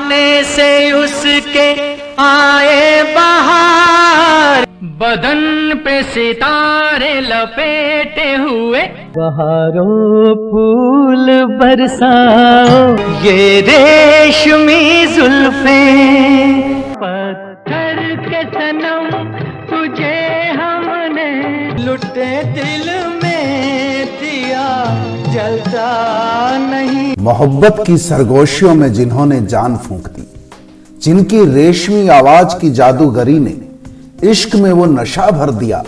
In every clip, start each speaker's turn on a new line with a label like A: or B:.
A: आने से उसके आए बहार, बदन पे सितारे लपेटे हुए, बहारों फूल बरसाओ ये रेशमी जुल्फें। पत्थर के सनम तुझे हमने लुटे दिल में दिया जलता नहीं।
B: मोहब्बत की सरगोशियों में जिन्होंने जान फूंक दी, जिनकी रेशमी आवाज की जादूगरी ने इश्क में वो नशा भर दिया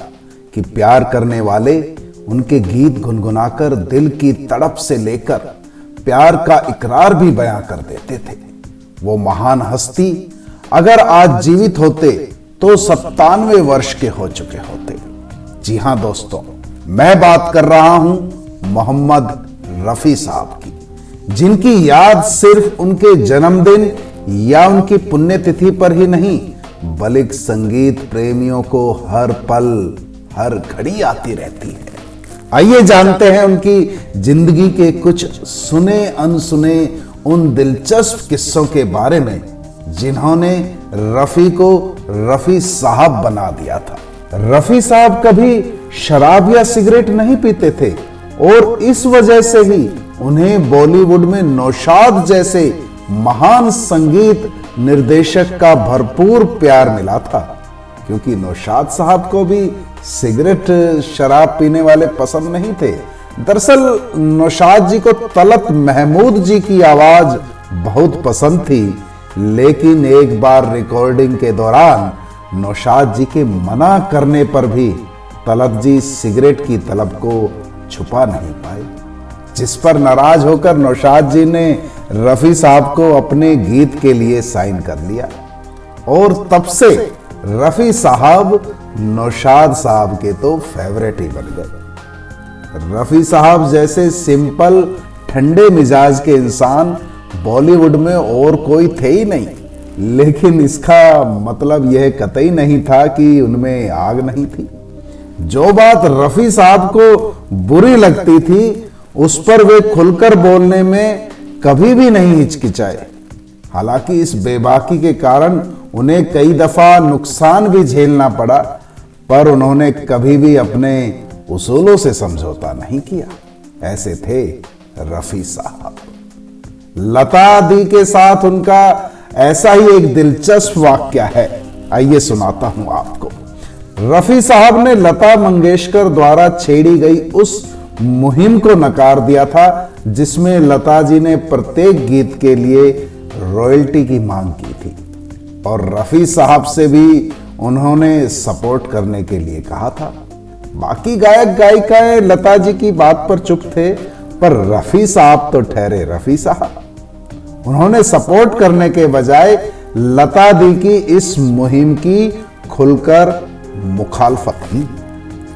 B: कि प्यार करने वाले उनके गीत गुनगुनाकर दिल की तड़प से लेकर प्यार का इकरार भी बयां कर देते थे। वो महान हस्ती अगर आज जीवित होते तो 97 वर्ष के हो चुके होते। जी हां दोस्तों, मैं बात कर रहा हूं मोहम्मद रफी साहब की, जिनकी याद सिर्फ उनके जन्मदिन या उनकी पुण्यतिथि पर ही नहीं बल्कि संगीत प्रेमियों को हर पल हर घड़ी आती रहती है। आइए जानते हैं उनकी जिंदगी के कुछ सुने अनसुने उन दिलचस्प किस्सों के बारे में जिन्होंने रफी को रफी साहब बना दिया था। रफी साहब कभी शराब या सिगरेट नहीं पीते थे और इस वजह से ही उन्हें बॉलीवुड में नौशाद जैसे महान संगीत निर्देशक का भरपूर प्यार मिला था, क्योंकि नौशाद साहब को भी सिगरेट शराब पीने वाले पसंद नहीं थे। दरअसल नौशाद जी को तलत महमूद जी की आवाज बहुत पसंद थी, लेकिन एक बार रिकॉर्डिंग के दौरान नौशाद जी के मना करने पर भी तलत जी सिगरेट की तलब को छुपा नहीं पाए, जिस पर नाराज होकर नौशाद जी ने रफी साहब को अपने गीत के लिए साइन कर लिया और तब से रफी साहब नौशाद साहब के तो फेवरेट ही बन गए। रफी साहब जैसे सिंपल ठंडे मिजाज के इंसान बॉलीवुड में और कोई थे ही नहीं, लेकिन इसका मतलब यह कतई नहीं था कि उनमें आग नहीं थी। जो बात रफी साहब को बुरी लगती थी उस पर वे खुलकर बोलने में कभी भी नहीं हिचकिचाए। हालांकि इस बेबाकी के कारण उन्हें कई दफा नुकसान भी झेलना पड़ा, पर उन्होंने कभी भी अपने उसूलों से समझौता नहीं किया। ऐसे थे रफी साहब। लता दी के साथ उनका ऐसा ही एक दिलचस्प वाकया है, आइए सुनाता हूं आपको। रफी साहब ने लता मंगेशकर द्वारा छेड़ी गई उस मुहिम को नकार दिया था जिसमें लता जी ने प्रत्येक गीत के लिए रॉयल्टी की मांग की थी, और रफी साहब से भी उन्होंने सपोर्ट करने के लिए कहा था। बाकी गायक गायिकाएं लता जी की बात पर चुप थे, पर रफी साहब तो ठहरे रफी साहब। उन्होंने सपोर्ट करने के बजाय लता दी की इस मुहिम की खुलकर मुखालफत की।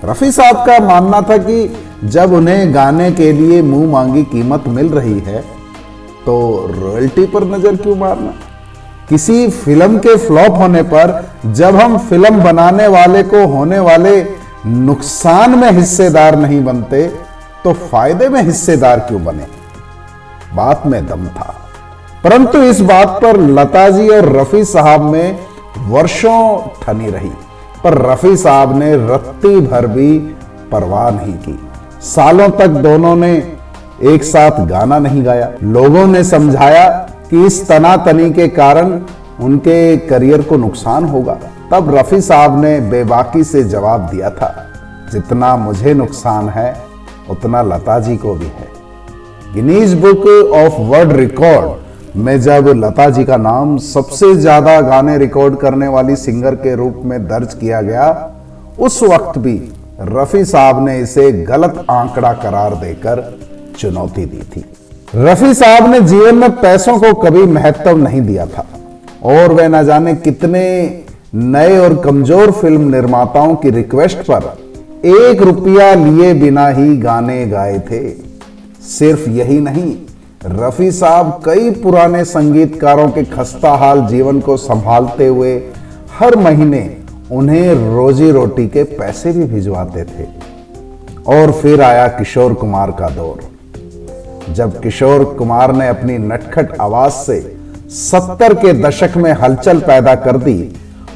B: रफी साहब का मानना था कि जब उन्हें गाने के लिए मुंह मांगी कीमत मिल रही है तो रॉयल्टी पर नजर क्यों मारना। किसी फिल्म के फ्लॉप होने पर जब हम फिल्म बनाने वाले को होने वाले नुकसान में हिस्सेदार नहीं बनते तो फायदे में हिस्सेदार क्यों बने। बात में दम था, परंतु इस बात पर लता जी और रफी साहब में वर्षों ठनी रही, पर रफी साहब ने रत्ती भर भी परवाह नहीं की। सालों तक दोनों ने एक साथ गाना नहीं गाया। लोगों ने समझाया कि इस तनातनी के कारण उनके करियर को नुकसान होगा। तब रफी साहब ने बेबाकी से जवाब दिया था, जितना मुझे नुकसान है उतना लता जी को भी है। Guinness book of world record में जब लता जी का नाम सबसे ज्यादा गाने रिकॉर्ड करने वाली सिंगर के रूप में दर्ज किया गया, उस वक्त भी रफी साहब ने इसे गलत आंकड़ा करार देकर चुनौती दी थी। रफी साहब ने जीवन में पैसों को कभी महत्व नहीं दिया था और वे न जाने कितने नए और कमजोर फिल्म निर्माताओं की रिक्वेस्ट पर 1 रुपया लिए बिना ही गाने गाए थे। सिर्फ यही नहीं, रफी साहब कई पुराने संगीतकारों के खस्ताहाल जीवन को संभालते हुए हर महीने उन्हें रोजी रोटी के पैसे भी भिजवाते थे। और फिर आया किशोर कुमार का दौर, जब किशोर कुमार ने अपनी नटखट आवाज से 70 के दशक में हलचल पैदा कर दी।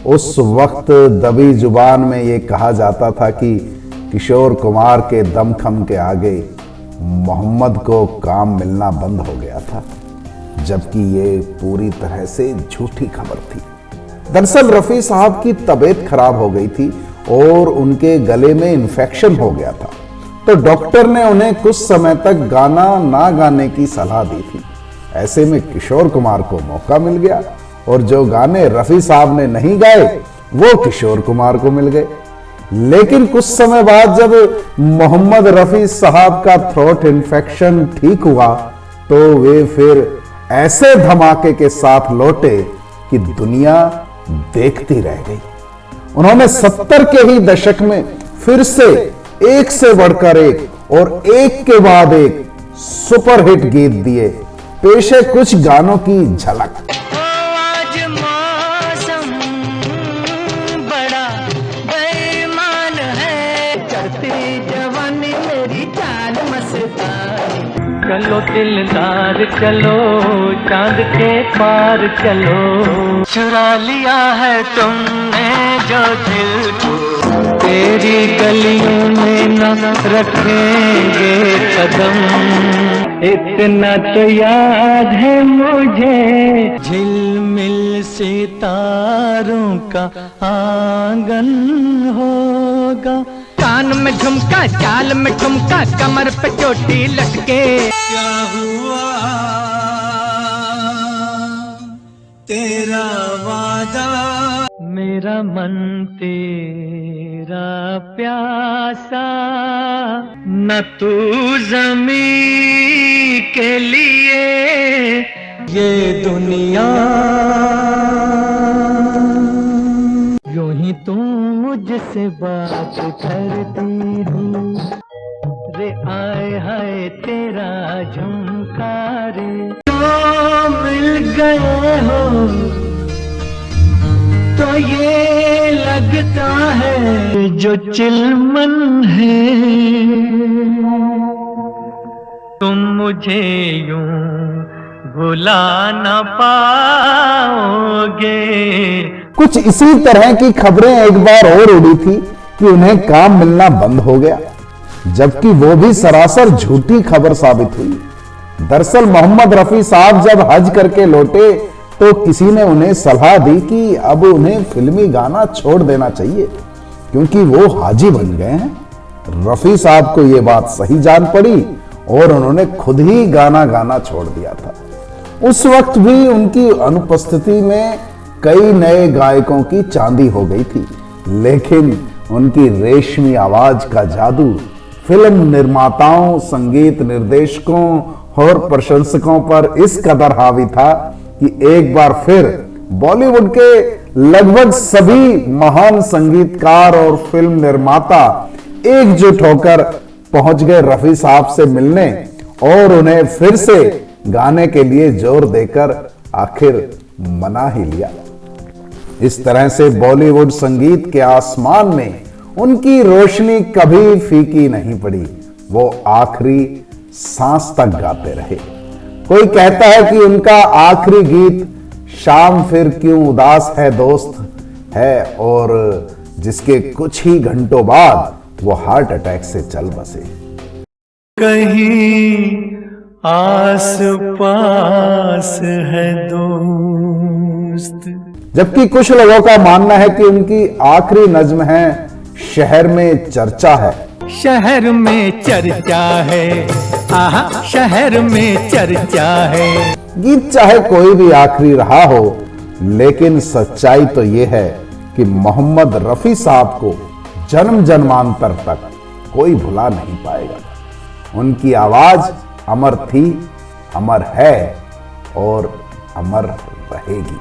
B: उस वक्त दबी जुबान में यह कहा जाता था कि किशोर कुमार के दमखम के आगे मोहम्मद को काम मिलना बंद हो गया था, जबकि ये पूरी तरह से झूठी खबर थी। दरअसल रफी साहब की तबीयत खराब हो गई थी और उनके गले में इन्फेक्शन हो गया था, तो डॉक्टर ने उन्हें कुछ समय तक गाना ना गाने की सलाह दी थी। ऐसे में किशोर कुमार को मौका मिल गया और जो गाने रफी साहब ने नहीं गाए वो किशोर कुमार को मिल गए। लेकिन कुछ समय बाद जब मोहम्मद रफी साहब का थ्रोट इन्फेक्शन ठीक हुआ तो वे फिर ऐसे धमाके के साथ लौटे कि दुनिया देखती रह गई। उन्होंने 70 के ही दशक में फिर से एक से बढ़कर एक और एक के बाद एक सुपरहिट गीत दिए। पेश है कुछ गानों की झलक।
A: आज मौसम बड़ा बेईमान है, चढ़ती जवानी मेरी चाल मस्तानी। चलो दिलदार चलो, चांद के पार चलो, चुरा लिया है तुमने जो दिल को, तेरी गलियों में न रखेंगे कदम। इतना तो याद है मुझे, झिलमिल सितारों का आंगन होगा, कान में झुमका चाल में ठुमका, कमर पे चोटी लटके।
C: क्या हुआ तेरा वादा,
A: मेरा मन तेरा प्यासा, न तू ज़मीं के लिए ये दुनिया, यूं ही तू मुझसे बात करती हो, रे आए हाय तेरा झुमका रे। तो मिल गए हो तो ये लगता है जो चिलमन है, तुम मुझे यूं भुला न पाओगे।
B: कुछ इसी तरह की खबरें एक बार और उड़ी थी कि उन्हें काम मिलना बंद हो गया, जबकि वो भी सरासर झूठी खबर साबित हुई। दरअसल मोहम्मद रफी साहब जब हज करके लौटे तो किसी ने उन्हें सलाह दी कि अब उन्हें फिल्मी गाना छोड़ देना चाहिए क्योंकि वो हाजी बन गए हैं। रफी साहब को यह बात सही जान पड़ी और उन्होंने खुद ही गाना गाना छोड़ दिया था। उस वक्त भी उनकी अनुपस्थिति में कई नए गायकों की चांदी हो गई थी, लेकिन उनकी रेशमी आवाज का जादू फिल्म निर्माताओं, संगीत निर्देशकों और प्रशंसकों पर इस कदर हावी था कि एक बार फिर बॉलीवुड के लगभग सभी महान संगीतकार और फिल्म निर्माता एकजुट होकर पहुंच गए रफी साहब से मिलने और उन्हें फिर से गाने के लिए जोर देकर आखिर मना ही लिया। इस तरह से बॉलीवुड संगीत के आसमान में उनकी रोशनी कभी फीकी नहीं पड़ी, वो आखिरी सांस तक गाते रहे। कोई कहता है कि उनका आखिरी गीत शाम फिर क्यों उदास है दोस्त है, और जिसके कुछ ही घंटों बाद वो हार्ट अटैक से चल बसे।
C: कहीं आस पास है दोस्त।
B: जबकि कुछ लोगों का मानना है कि उनकी आखिरी नज्म है शहर में चर्चा है।
A: शहर में चर्चा है, आहा शहर में चर्चा है।
B: गीत चाहे कोई भी आखिरी रहा हो, लेकिन सच्चाई तो यह है कि मोहम्मद रफी साहब को जन्म जन्मांतर तक कोई भुला नहीं पाएगा। उनकी आवाज अमर थी, अमर है और अमर रहेगी।